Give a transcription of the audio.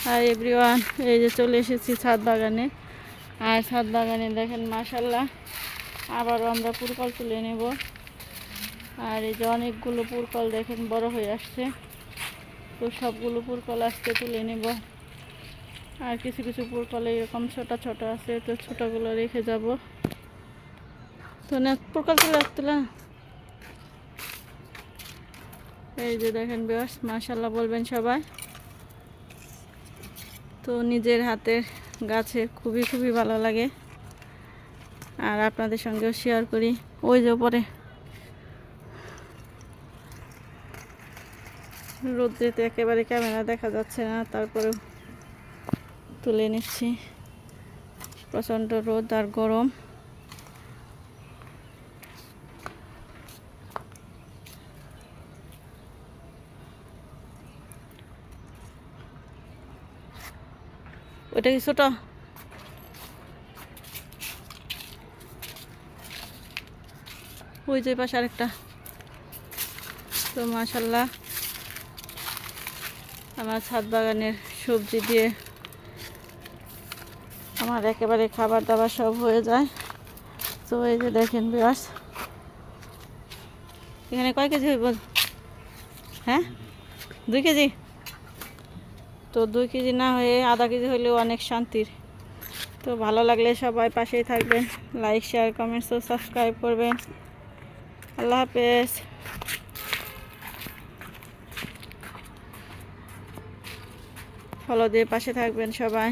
Hi everyone, এই যে চলে এসেছি ছাদ বাগানে। আর ছাদ বাগানে দেখেন মাশাল্লাহ আবারও আমরা পুরকল তুলে নেব। আর এই যে অনেকগুলো পুরকল দেখেন বড় হয়ে আসছে, তো সবগুলো পুরকল আজকে তুলে নেব। আর কিছু কিছু পুরকল এরকম ছোট ছোট আছে, তো ছোটগুলো রেখে যাব। তো না পুরকল তুলে এই যে দেখেন বেশ মাশাল্লাহ বলবেন সবাই। তো নিজের হাতের গাছে খুবই খুবই ভালো লাগে, আর আপনাদের সঙ্গেও শেয়ার করি। ওই যে পরে রোদ্রেতে একেবারে ক্যামেরা দেখা যাচ্ছে না, তারপরেও তুলে নিচ্ছি। প্রচণ্ড রোদ আর গরম। ওইটা কি ছোট? ওই যে পাশে আরেকটা। তো মাশাল্লাহ আমার ছাদ বাগানের সবজি দিয়ে আমার একেবারে খাবার দাবার সব হয়ে যায়। তো এই যে দেখেন বিয়াস, এখানে কয় কেজি হইব? হ্যাঁ 2 কেজি। তো 2 কেজি না হয়ে আধা কেজি হইলেও অনেক শান্তির। তো ভালো লাগলে সবাই পাশেই থাকবেন, লাইক শেয়ার কমেন্টস ও সাবস্ক্রাইব করবেন। আল্লাহ হাফেজ। ফলো দিয়ে পাশে থাকবেন সবাই।